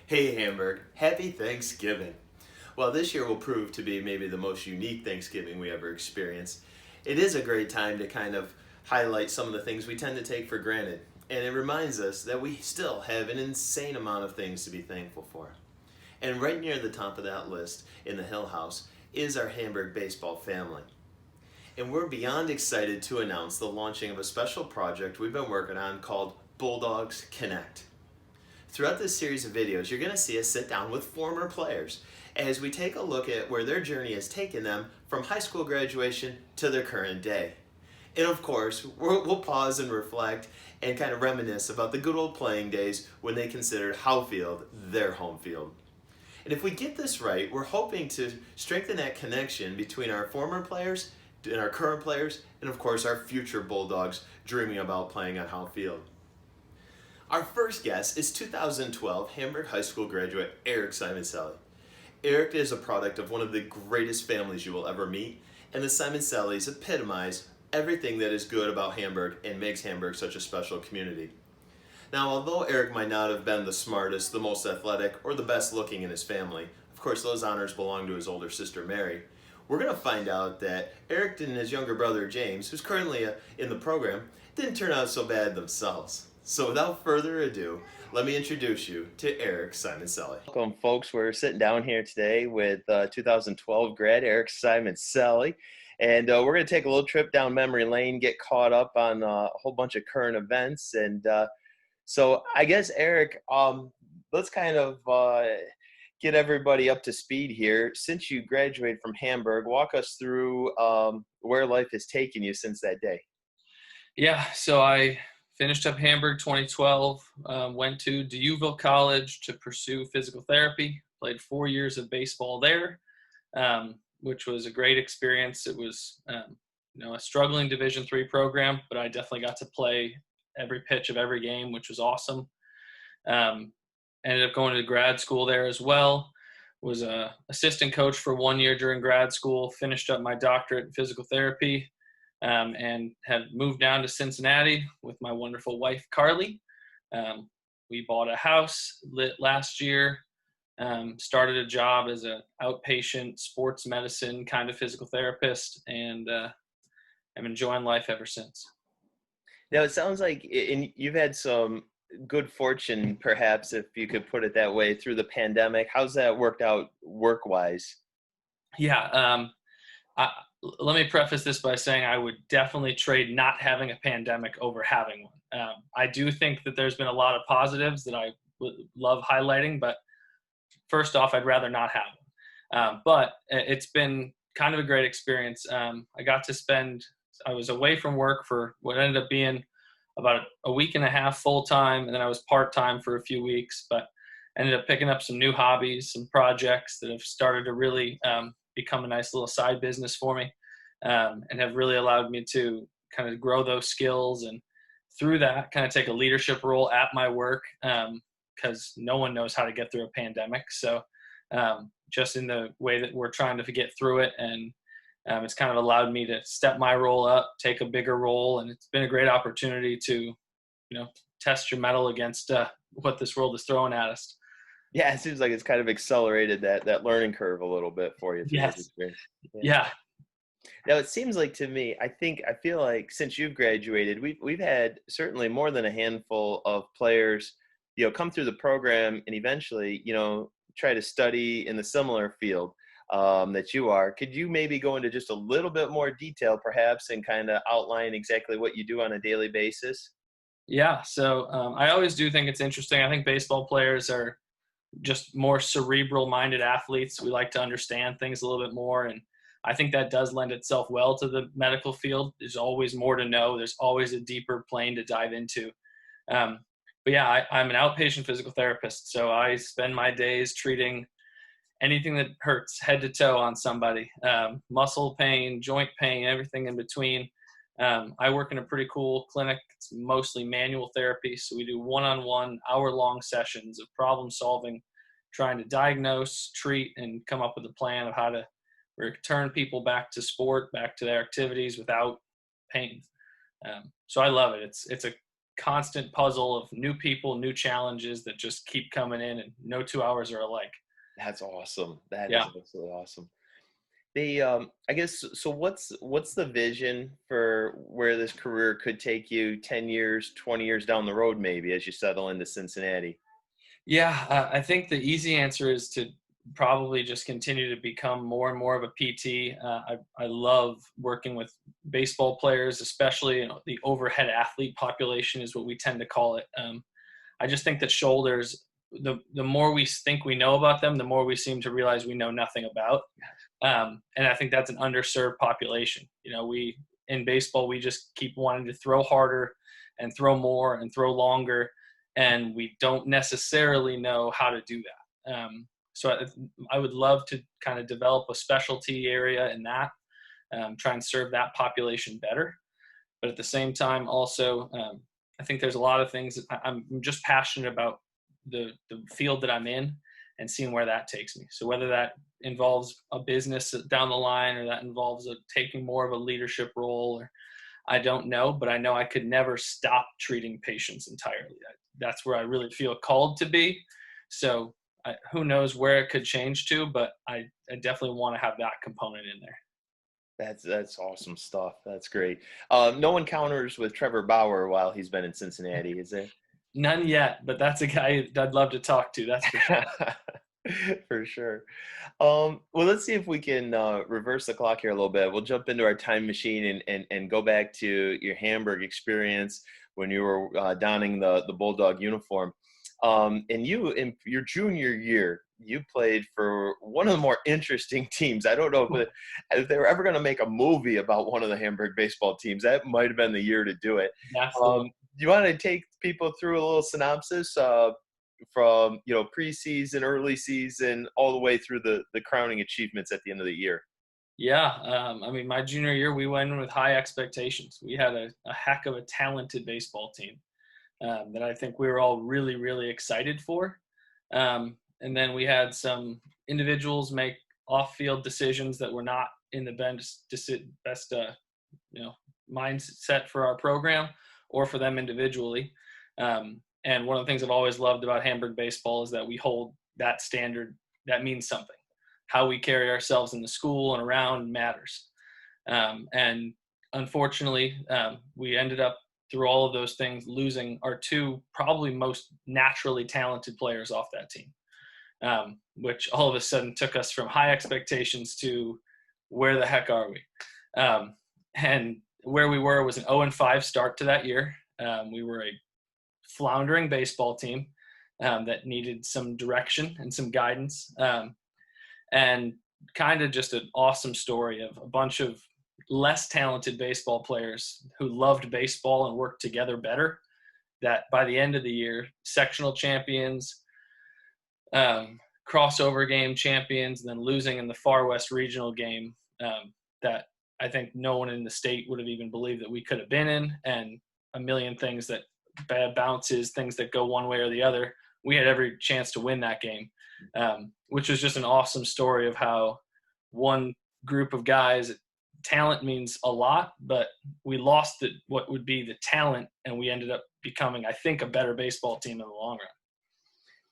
Hey Hamburg, happy Thanksgiving. Well, this year will prove to be maybe the most unique Thanksgiving we ever experienced. It is a great time to kind of highlight some of the things we tend to take for granted, and it reminds us that we still have an insane amount of things to be thankful for. And right near the top of that list in the Hill House is our Hamburg baseball family. And we're beyond excited to announce the launching of a special project we've been working on called Bulldogs Connect. Throughout this series of videos, you're going to see us sit down with former players as we take a look at where their journey has taken them from high school graduation to their current day. And of course, we'll pause and reflect and kind of reminisce about the good old playing days when they considered Howe Field their home field. And if we get this right, we're hoping to strengthen that connection between our former players and our current players, and of course our future Bulldogs dreaming about playing on Howe Field. Our first guest is 2012 Hamburg High School graduate Eric Simoncelli. Eric is a product of one of the greatest families you will ever meet, and the Simoncellis epitomize everything that is good about Hamburg and makes Hamburg such a special community. Now, although Eric might not have been the smartest, the most athletic, or the best looking in his family, of course those honors belong to his older sister Mary, we're going to find out that Eric and his younger brother James, who's currently in the program, didn't turn out so bad themselves. So without further ado, let me introduce you to Eric Simoncelli. Welcome, folks. We're sitting down here today with 2012 grad Eric Simoncelli, and we're going to take a little trip down memory lane, get caught up on a whole bunch of current events. And so I guess, Eric, let's kind of get everybody up to speed here. Since you graduated from Hamburg, walk us through where life has taken you since that day. Yeah, so I finished up Hamburg 2012, went to DeUville College to pursue physical therapy, played 4 years of baseball there, which was a great experience. It was, a struggling Division III program, but I definitely got to play every pitch of every game, which was awesome. Ended up going to grad school there as well, was a assistant coach for 1 year during grad school, finished up my doctorate in physical therapy, and have moved down to Cincinnati with my wonderful wife, Carli. We bought a house last year, started a job as an outpatient sports medicine kind of physical therapist, and I'm enjoying life ever since. Now, it sounds like you've had some good fortune, perhaps, if you could put it that way, through the pandemic. How's that worked out work-wise? Yeah, let me preface this by saying I would definitely trade not having a pandemic over having one. I do think that there's been a lot of positives that I would love highlighting, but first off, I'd rather not have one. But it's been kind of a great experience. I was away from work for what ended up being about a week and a half full-time, and then I was part-time for a few weeks, but ended up picking up some new hobbies, some projects that have started to really become a nice little side business for me, and have really allowed me to kind of grow those skills, and through that kind of take a leadership role at my work, because no one knows how to get through a pandemic. So just in the way that we're trying to get through it, and it's kind of allowed me to step my role up, take a bigger role, and it's been a great opportunity to, test your mettle against what this world is throwing at us. Yeah, it seems like it's kind of accelerated that learning curve a little bit for you through this Yes. experience. Yeah. Now, it seems like to me, I feel like since you've graduated, we've had certainly more than a handful of players, come through the program and eventually, try to study in the similar field that you are. Could you maybe go into just a little bit more detail, perhaps, and kind of outline exactly what you do on a daily basis? Yeah. So I always do think it's interesting. I think baseball players are just more cerebral-minded athletes. We like to understand things a little bit more, and I think that does lend itself well to the medical field. There's always more to know. There's always a deeper plane to dive into. But yeah, I'm an outpatient physical therapist, so I spend my days treating anything that hurts head to toe on somebody, muscle pain, joint pain, everything in between. I work in a pretty cool clinic. It's mostly manual therapy. So we do one-on-one hour-long sessions of problem solving, trying to diagnose, treat, and come up with a plan of how to return people back to sport, back to their activities without pain. So I love it. It's a constant puzzle of new people, new challenges that just keep coming in, and no 2 hours are alike. That's awesome. That is Yeah. absolutely awesome. I guess, so what's the vision for where this career could take you 10 years, 20 years down the road, maybe, as you settle into Cincinnati? Yeah, I think the easy answer is to probably just continue to become more and more of a PT. I love working with baseball players, especially, you know, the overhead athlete population is what we tend to call it. I just think that shoulders, the more we think we know about them, the more we seem to realize we know nothing about. And I think that's an underserved population. You know, in baseball, we just keep wanting to throw harder and throw more and throw longer, and we don't necessarily know how to do that. So I would love to kind of develop a specialty area in that, try and serve that population better. But at the same time, also, I think there's a lot of things that I'm just passionate about the field that I'm in and seeing where that takes me. So whether that involves a business down the line, or that involves taking more of a leadership role, or I don't know, but I know I could never stop treating patients entirely. That's where I really feel called to be. So who knows where it could change to, but I definitely want to have that component in there. That's awesome stuff. That's great. No encounters with Trevor Bauer while he's been in Cincinnati, is there? None yet, but that's a guy I'd love to talk to. That's for sure. For sure. Well, let's see if we can reverse the clock here a little bit. We'll jump into our time machine and go back to your Hamburg experience when you were donning the Bulldog uniform. And you, in your junior year, you played for one of the more interesting teams. I don't know if they were ever going to make a movie about one of the Hamburg baseball teams. That might have been the year to do it. Do you want to take people through a little synopsis from, you know, preseason, early season, all the way through the crowning achievements at the end of the year? Yeah. I mean, my junior year, we went in with high expectations. We had a heck of a talented baseball team that I think we were all really, really excited for. And then we had some individuals make off-field decisions that were not in the best mindset for our program or for them individually. And one of the things I've always loved about Hamburg baseball is that we hold that standard. That means something. How we carry ourselves in the school and around matters. And unfortunately, we ended up, through all of those things, losing our two probably most naturally talented players off that team, which all of a sudden took us from high expectations to where the heck are we? And where we were was an 0-5 start to that year. We were a floundering baseball team that needed some direction and some guidance, and kind of just an awesome story of a bunch of less talented baseball players who loved baseball and worked together better, that by the end of the year, sectional champions, crossover game champions, and then losing in the Far West regional game that I think no one in the state would have even believed that we could have been in, and a million things that bad bounces, things that go one way or the other. We had every chance to win that game, which was just an awesome story of how one group of guys, talent means a lot, but we lost what would be the talent, and we ended up becoming, I think, a better baseball team in the long run.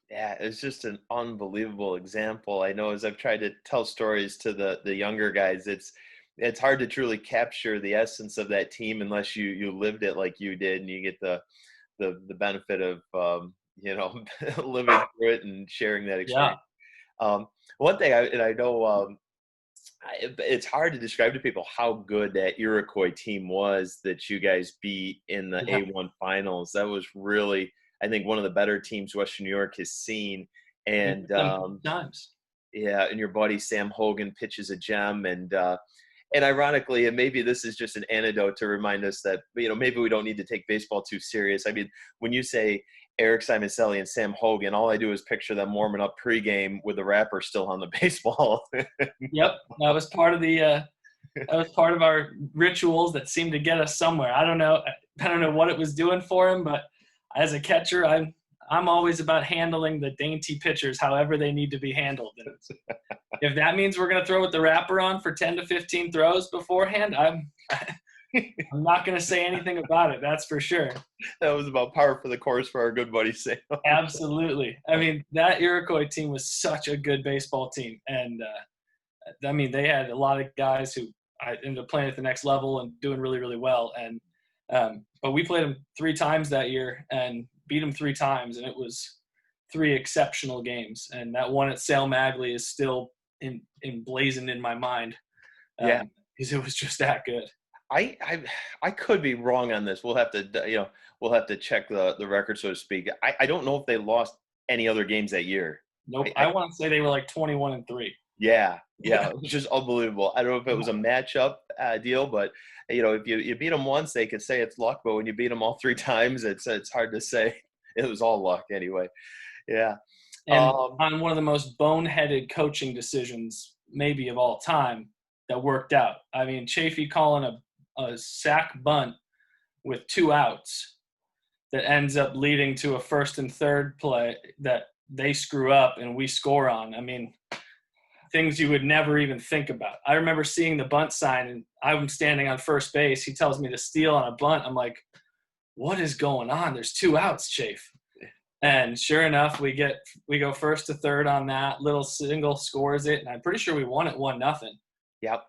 Yeah, it's just an unbelievable example. I know as I've tried to tell stories to the younger guys, it's hard to truly capture the essence of that team unless you lived it like you did, and you get the benefit of living through it and sharing that experience. Yeah. One thing I know it's hard to describe to people how good that Iroquois team was that you guys beat in the A1 finals. That was really, I think, one of the better teams Western New York has seen. And times. Yeah, and your buddy Sam Hogan pitches a gem, and ironically, and maybe this is just an anecdote to remind us that, you know, maybe we don't need to take baseball too serious. I mean, when you say Eric Simoncelli and Sam Hogan, all I do is picture them warming up pregame with the wrapper still on the baseball. Yep, that was part of our rituals that seemed to get us somewhere. I don't know what it was doing for him, but as a catcher, I'm always about handling the dainty pitchers however they need to be handled. And if that means we're going to throw with the wrapper on for 10 to 15 throws beforehand, I'm not going to say anything about it. That's for sure. That was about par for the course for our good buddy Sam. Absolutely. I mean, that Iroquois team was such a good baseball team. And, I mean, they had a lot of guys who I ended up playing at the next level and doing really, really well. And but we played them 3 times that year and beat them 3 times, and it was 3 exceptional games. And that one at Sale Magley is still emblazoned in my mind. Yeah, because it was just that good. I could be wrong on this. We'll have to check the record, so to speak. I don't know if they lost any other games that year. Nope. I want to say they were like 21-3. Yeah, it was just unbelievable. I don't know if it was a matchup deal, but if you beat them once, they could say it's luck. But when you beat them all 3 times, it's hard to say. It was all luck anyway. Yeah. And on one of the most boneheaded coaching decisions maybe of all time that worked out. I mean, Chafee calling a sack bunt with 2 outs that ends up leading to a 1st and 3rd play that they screw up and we score on. I mean, things you would never even think about. I remember seeing the bunt sign, and I'm standing on first base. He tells me to steal on a bunt. I'm like, what is going on? There's 2 outs, Chafe. And sure enough, we go 1st to 3rd on that. Little single scores it, and I'm pretty sure we won it 1-0. Yep.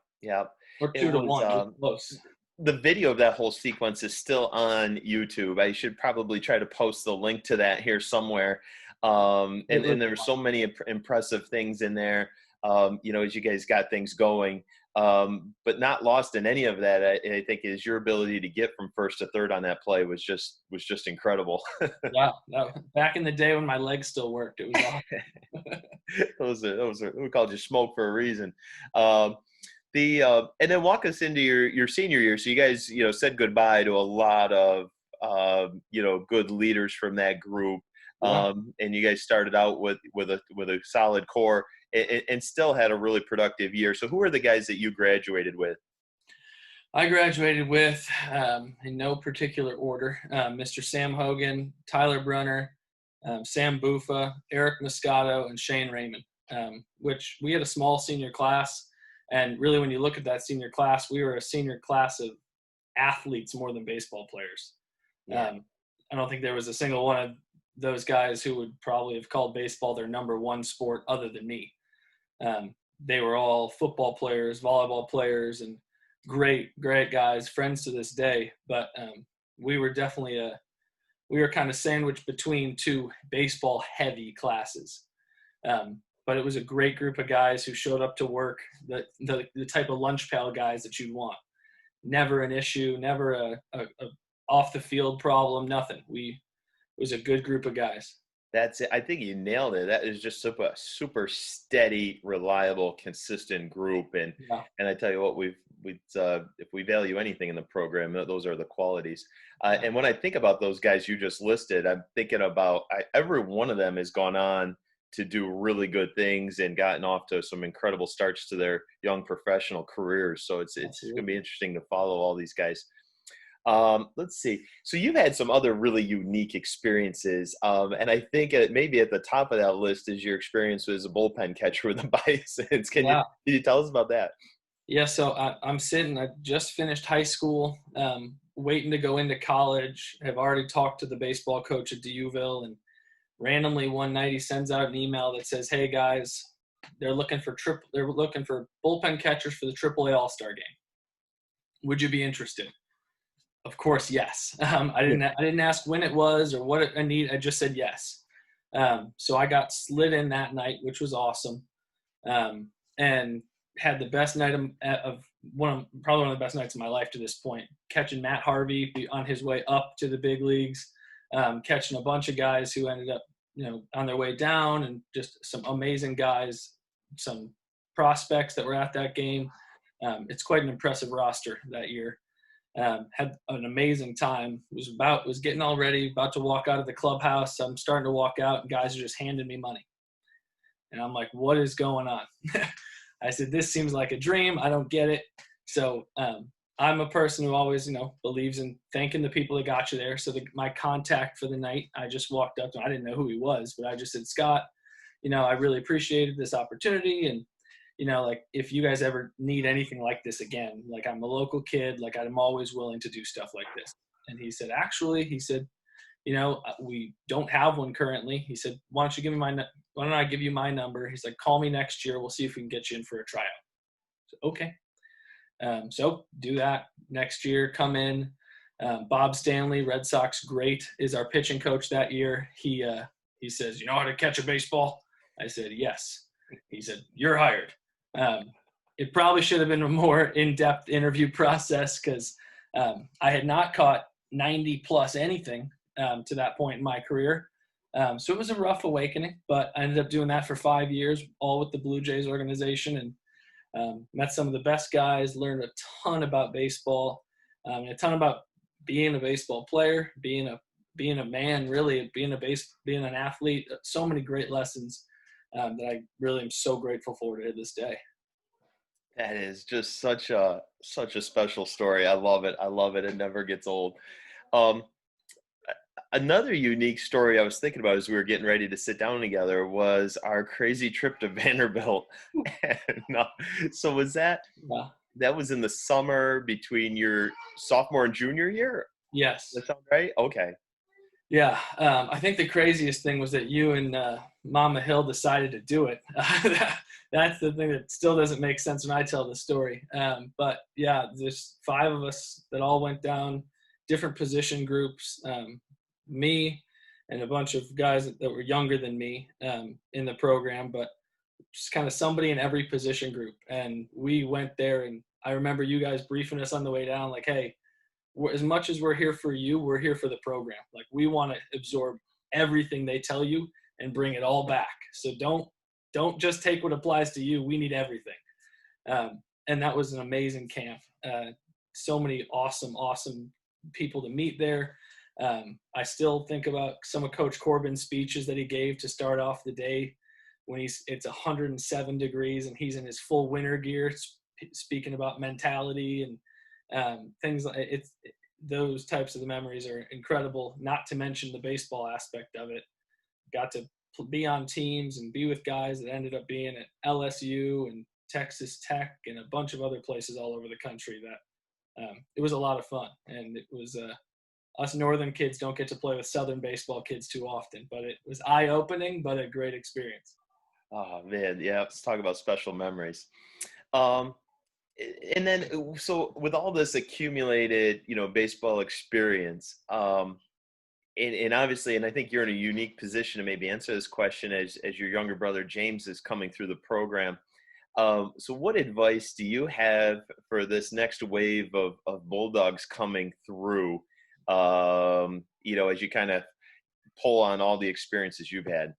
Or 2-1. Close. The video of that whole sequence is still on YouTube. I should probably try to post the link to that here somewhere. And there were so many impressive things in there. As you guys got things going, but not lost in any of that. I think is your ability to get from 1st to 3rd on that play was just incredible. Yeah, back in the day when my legs still worked, it was awesome. those are we called you Smoke for a reason. And then walk us into your senior year. So you guys, said goodbye to a lot of good leaders from that group. Yeah. And you guys started out with a solid core and still had a really productive year. So who are the guys that you graduated with? I graduated with, in no particular order, Mr. Sam Hogan, Tyler Brunner, Sam Bufa, Eric Moscato, and Shane Raymond, which we had a small senior class. And really, when you look at that senior class, we were a senior class of athletes more than baseball players. Yeah. I don't think there was a single one of those guys who would probably have called baseball their number 1 sport other than me. They were all football players, volleyball players, and great guys, friends to this day. But we were definitely we were kind of sandwiched between 2 baseball heavy classes. But it was a great group of guys who showed up to work, the type of lunch pail guys that you'd want. Never an issue, never a off the field problem, nothing. It was a good group of guys. That's it. I think you nailed it. That is just a super steady, reliable, consistent group. And I tell you what, if we value anything in the program, those are the qualities. And when I think about those guys you just listed, I'm thinking about every one of them has gone on to do really good things and gotten off to some incredible starts to their young professional careers. So it's going to be interesting to follow all these guys. Let's see. So you've had some other really unique experiences. And I think maybe at the top of that list is your experience as a bullpen catcher with the Bisons. Can you tell us about that? Yeah. So I'm sitting, I just finished high school, waiting to go into college. I've already talked to the baseball coach at DUville, and randomly one night he sends out an email that says, "Hey guys, they're looking for bullpen catchers for the AAA All-Star game. Would you be interested?" Of course, yes. I didn't ask when it was or what I need. I just said yes. So I got slid in that night, which was awesome, and had the best night of probably one of the best nights of my life to this point. Catching Matt Harvey on his way up to the big leagues, catching a bunch of guys who ended up, on their way down, and just some amazing guys, some prospects that were at that game. It's quite an impressive roster that year. Had an amazing time. Was getting all ready, about to walk out of the clubhouse. I'm starting to walk out, and guys are just handing me money. And I'm like, what is going on? I said, this seems like a dream. I don't get it. So I'm a person who always, believes in thanking the people that got you there. So my contact for the night, I just walked up to him. I didn't know who he was, but I just said, "Scott, I really appreciated this opportunity, and like if you guys ever need anything like this again, like I'm a local kid, like I'm always willing to do stuff like this. And he said, actually, he said, we don't have one currently. He said, why don't I give you my number? He's like, call me next year. We'll see if we can get you in for a tryout. So, okay. So do that next year, come in. Bob Stanley, Red Sox great, is our pitching coach that year. He says, you know how to catch a baseball? I said, yes. He said, you're hired. It probably should have been a more in-depth interview process because I had not caught 90 plus anything to that point in my career. So it was a rough awakening, but I ended up doing that for 5 years, all with the Blue Jays organization, and met some of the best guys, learned a ton about baseball, and a ton about being a baseball player, being a man, really, being an athlete. So many great lessons that I really am so grateful for to this day. That is just such a special story. I love it. It never gets old. Another unique story I was thinking about as we were getting ready to sit down together was our crazy trip to Vanderbilt. And, so was that was in the summer between your sophomore and junior year? Yes. That sound right? Okay. Yeah. I think the craziest thing was that you and Mama Hill decided to do it. That's the thing that still doesn't make sense when I tell the story. But yeah, there's 5 of us that all went down, different position groups. Me and a bunch of guys that were younger than me in the program, but just kind of somebody in every position group. And we went there, and I remember you guys briefing us on the way down, like, hey, as much as we're here for you, we're here for the program. Like, we want to absorb everything they tell you and bring it all back. So don't just take what applies to you. We need everything. And that was an amazing camp. So many awesome people to meet there. I still think about some of Coach Corbin's speeches that he gave to start off the day when it's 107 degrees and he's in his full winter gear, speaking about mentality and things like it. Those types of the memories are incredible, not to mention the baseball aspect of it. Got to be on teams and be with guys that ended up being at LSU and Texas Tech and a bunch of other places all over the country. That it was a lot of fun, and it was us northern kids don't get to play with southern baseball kids too often, but it was eye-opening, but a great experience. Oh man, yeah, let's talk about special memories. And then, so with all this accumulated, baseball experience, and obviously, and I think you're in a unique position to maybe answer this question as your younger brother James is coming through the program. So what advice do you have for this next wave of Bulldogs coming through, as you kind of pull on all the experiences you've had?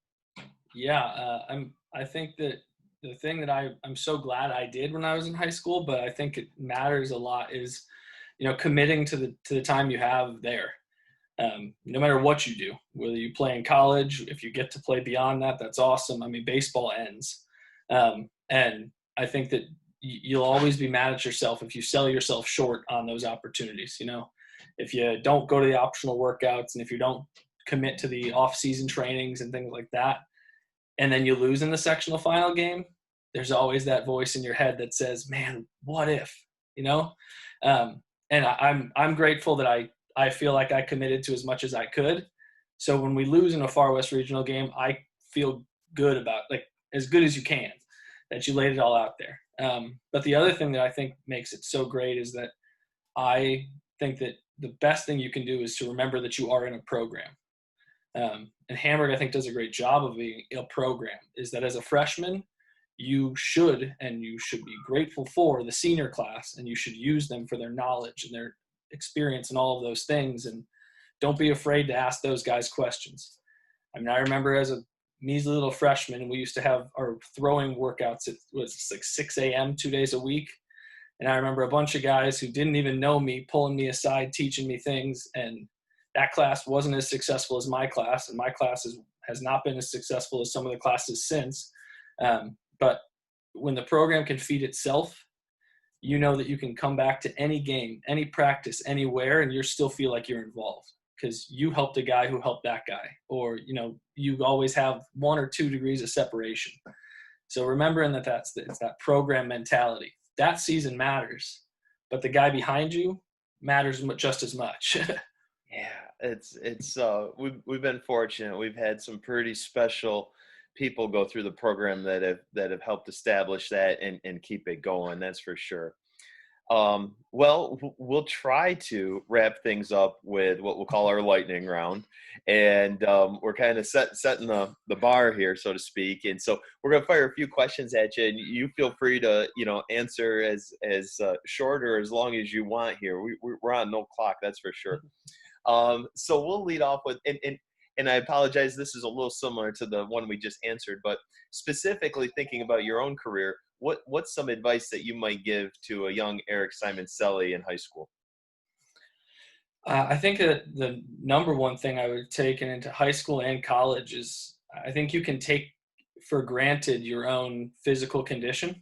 Yeah, I think that the thing that I'm so glad I did when I was in high school, but I think it matters a lot, is, committing to the time you have there. No matter what you do, whether you play in college, if you get to play beyond that, that's awesome. I mean, baseball ends. And I think that you'll always be mad at yourself if you sell yourself short on those opportunities. If you don't go to the optional workouts and if you don't commit to the off-season trainings and things like that, and then you lose in the sectional final game, there's always that voice in your head that says, man, what if, and I'm grateful that I feel like I committed to as much as I could. So when we lose in a Far West Regional game, I feel good about, like, as good as you can, that you laid it all out there. But the other thing that I think makes it so great is that I think that the best thing you can do is to remember that you are in a program. And Hamburg, I think, does a great job of being a program, is that as a freshman, you should be grateful for the senior class, and you should use them for their knowledge and their experience and all of those things. And don't be afraid to ask those guys questions. I mean, I remember as a measly little freshman, and we used to have our throwing workouts. It was like 6 a.m. 2 days a week. And I remember a bunch of guys who didn't even know me pulling me aside, teaching me things. And that class wasn't as successful as my class. And my class has not been as successful as some of the classes since. But when the program can feed itself, you know that you can come back to any game, any practice, anywhere, and you still feel like you're involved because you helped a guy who helped that guy. Or, you always have 1 or 2 degrees of separation. So remembering that it's that program mentality. That season matters, but the guy behind you matters just as much. Yeah, we've been fortunate. We've had some pretty special people go through the program that have helped establish that and keep it going. That's for sure. Well, we'll try to wrap things up with what we'll call our lightning round, and we're kind of setting the bar here, so to speak. And so we're gonna fire a few questions at you, and you feel free to answer as short or as long as you want here. We're on no clock, that's for sure. So we'll lead off with and I apologize, this is a little similar to the one we just answered, but specifically thinking about your own career, what's some advice that you might give to a young Eric Simoncelli in high school? I think that the number one thing I would take into high school and college is I think you can take for granted your own physical condition.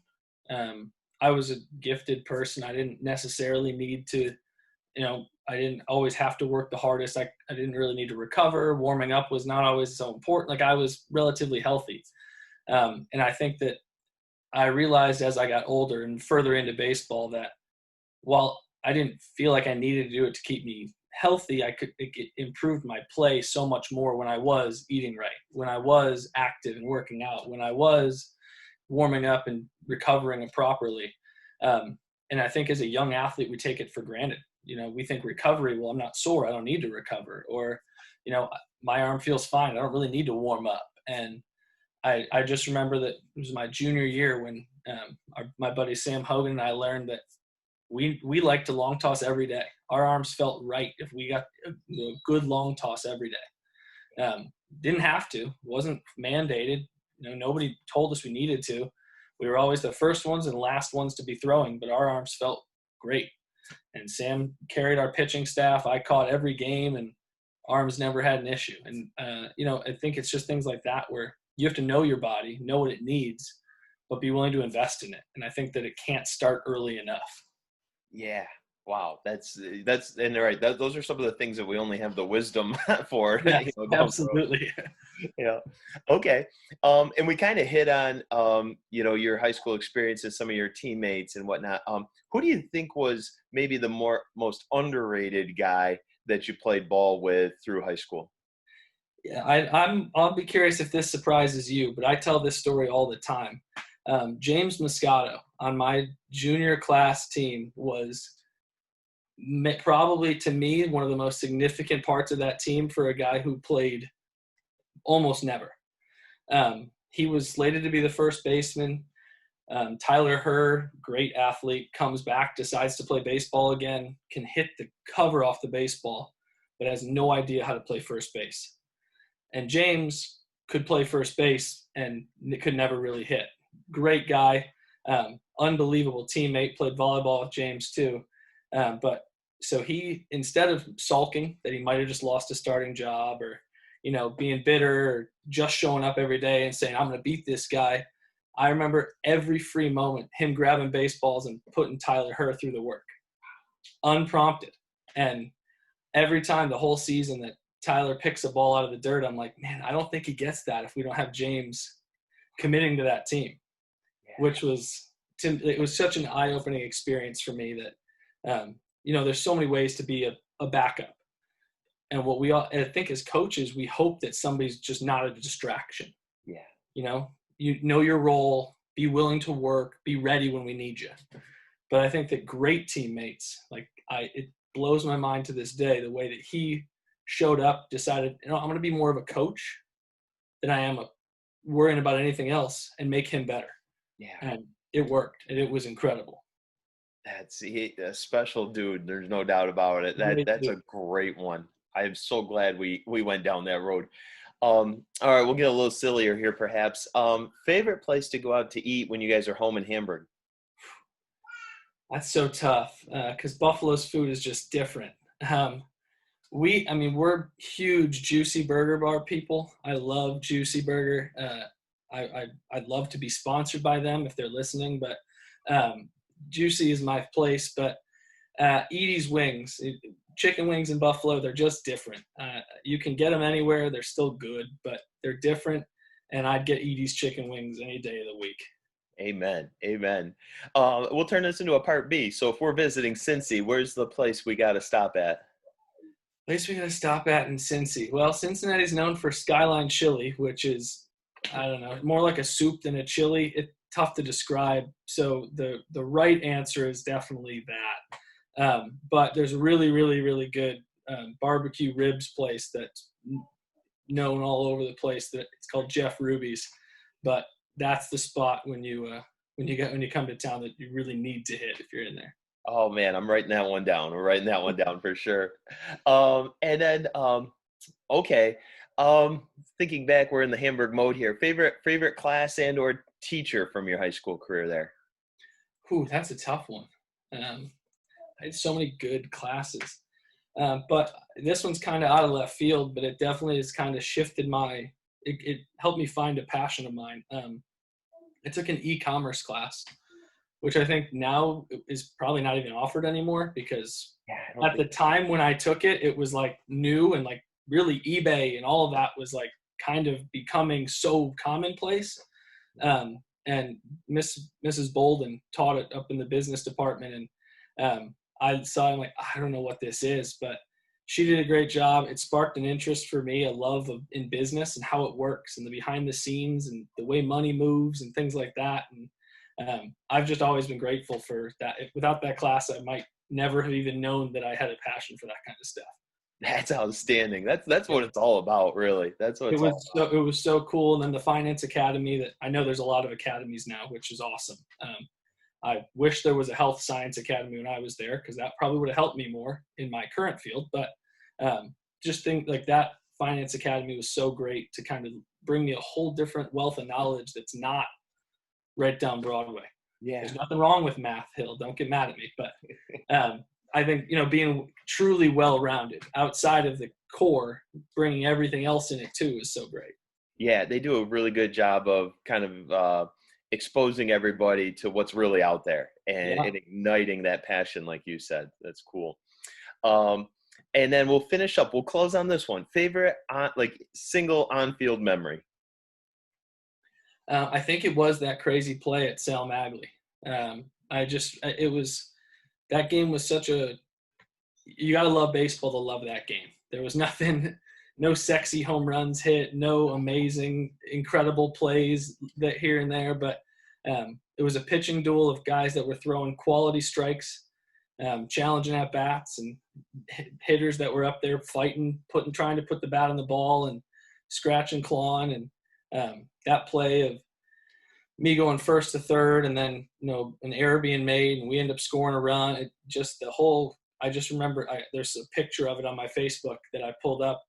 I was a gifted person. I didn't necessarily need to, I didn't always have to work the hardest. I didn't really need to recover. Warming up was not always so important. Like I was relatively healthy. And I think that I realized as I got older and further into baseball that while I didn't feel like I needed to do it to keep me healthy, it improved my play so much more when I was eating right, when I was active and working out, when I was warming up and recovering properly. And I think as a young athlete, we take it for granted. We think recovery, well, I'm not sore, I don't need to recover. Or, my arm feels fine, I don't really need to warm up. And I just remember that it was my junior year when my buddy Sam Hogan and I learned that we like to long toss every day. Our arms felt right if we got a good long toss every day. Didn't have to, wasn't mandated. Nobody told us we needed to. We were always the first ones and last ones to be throwing, but our arms felt great. And Sam carried our pitching staff. I caught every game, and arms never had an issue. And I think it's just things like that where you have to know your body, know what it needs, but be willing to invest in it. And I think that it can't start early enough. Yeah. Wow. That's and they're right. Those are some of the things that we only have the wisdom for. Yes, absolutely. Yeah. Okay. And we kind of hit on, your high school experiences, some of your teammates and whatnot. Who do you think was maybe the most underrated guy that you played ball with through high school? Yeah, I'll be curious if this surprises you, but I tell this story all the time. James Moscato on my junior class team was probably, to me, one of the most significant parts of that team for a guy who played almost never. He was slated to be the first baseman. Tyler Herr, great athlete, comes back, decides to play baseball again, can hit the cover off the baseball, but has no idea how to play first base. And James could play first base and could never really hit. Great guy, unbelievable teammate, played volleyball with James too. But so he, instead of sulking that he might have just lost a starting job or, being bitter or just showing up every day and saying, I'm going to beat this guy, I remember every free moment him grabbing baseballs and putting Tyler Herr through the work, unprompted. And every time the whole season that Tyler picks a ball out of the dirt, I'm like, man, I don't think he gets that if we don't have James committing to that team, which was it was such an eye-opening experience for me that, there's so many ways to be a backup. And what I think as coaches, we hope that somebody's just not a distraction. Yeah. You know your role, be willing to work, be ready when we need you. But I think that great teammates, it blows my mind to this day, the way that he showed up, decided, I'm going to be more of a coach than I am worrying about anything else and make him better. Yeah. And it worked, and it was incredible. That's a special dude. There's no doubt about it. That's a great one. I'm so glad we went down that road. All right, we'll get a little sillier here, perhaps. Favorite place to go out to eat when you guys are home in Hamburg? That's so tough because Buffalo's food is just different. We're huge Juicy Burger Bar people. I love Juicy Burger. I'd love to be sponsored by them if they're listening, but Juicy is my place. But Edie's Wings, chicken wings in Buffalo, they're just different. You can get them anywhere. They're still good, but they're different. and I'd get Edie's chicken wings any day of the week. Amen. Amen. We'll turn this into a part B. So if we're visiting Cincy, where's the place we got to stop at? Place we got to stop at in Cincy. Well, Cincinnati's known for Skyline chili, which is, I don't know, more like a soup than a chili. It's tough to describe. So the right answer is definitely that. But there's a really, really, really good barbecue ribs place that's known all over the place. That it's called Jeff Ruby's, but that's the spot when you come to town that you really need to hit if you're in there. Oh man, I'm writing that one down. We're writing that one down for sure. And then okay. Thinking back, we're in the Hamburg mode here. Favorite class and or teacher from your high school career there? Ooh, that's a tough one. I had so many good classes. But this one's kind of out of left field, but it definitely has kind of shifted it helped me find a passion of mine. I took an e-commerce class, which I think now is probably not even offered anymore because at the time when I took it, it was like new and like really eBay and all of that was like kind of becoming so commonplace. And Mrs. Bolden taught it up in the business department. And I'm like, I don't know what this is, but she did a great job. It sparked an interest for me, a love in business and how it works and the behind the scenes and the way money moves and things like that. And I've just always been grateful for that. Without that class, I might never have even known that I had a passion for that kind of stuff. That's outstanding. That's what it's all about, really. That's what it's all about. It was so cool. And then the Finance Academy that I know there's a lot of academies now, which is awesome. I wish there was a health science academy when I was there because that probably would have helped me more in my current field. But just think like that Finance Academy was so great to kind of bring me a whole different wealth of knowledge that's not right down Broadway. Yeah. There's nothing wrong with Math Hill. Don't get mad at me. But I think, being truly well-rounded outside of the core, bringing everything else in it too is so great. Yeah, they do a really good job of kind of exposing everybody to what's really out there and igniting that passion, like you said. That's cool. And then we'll finish up. We'll close on this one. Favorite single on-field memory? I think it was that crazy play at Sal Magley. That game was you got to love baseball to love that game. There was nothing, no sexy home runs hit, no amazing, incredible plays that here and there, but it was a pitching duel of guys that were throwing quality strikes, challenging at bats, and hitters that were up there fighting, trying to put the bat on the ball and scratching, clawing, and that play of me going first to third and then, an error being made and we end up scoring a run. I just remember there's a picture of it on my Facebook that I pulled up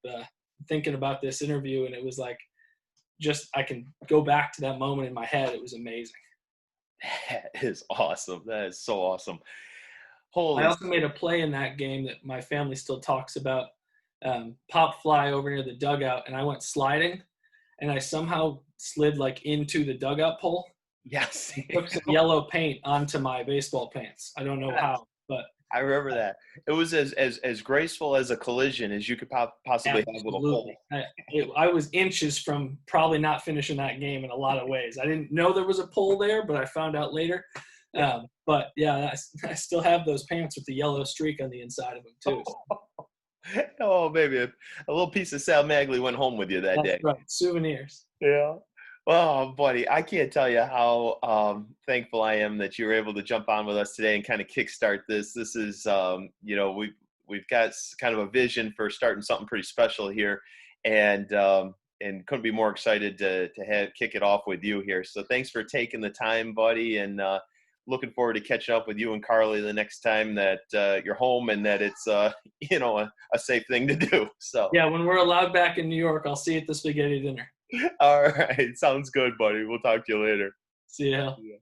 thinking about this interview, and it was like, I can go back to that moment in my head. It was amazing. That is awesome. That is so awesome. I also made a play in that game that my family still talks about. Pop fly over near the dugout, and I went sliding, and I somehow slid into the dugout pole. Yes. Took some yellow paint onto my baseball pants. I don't know how, but I remember that. It was as graceful as a collision as you could possibly have with a pole. I was inches from probably not finishing that game in a lot of ways. I didn't know there was a pole there, but I found out later. But yeah, I still have those pants with the yellow streak on the inside of them too. Oh, maybe a little piece of Sal Magley went home with you that day. Right, souvenirs. Yeah. Well, buddy, I can't tell you how thankful I am that you were able to jump on with us today and kind of kickstart this. This is, we've got kind of a vision for starting something pretty special here, and couldn't be more excited to kick it off with you here. So thanks for taking the time, buddy, and looking forward to catching up with you and Carli the next time that you're home and that it's a safe thing to do. So yeah, when we're allowed back in New York, I'll see you at the spaghetti dinner. All right. Sounds good, buddy. We'll talk to you later. See ya. Yeah.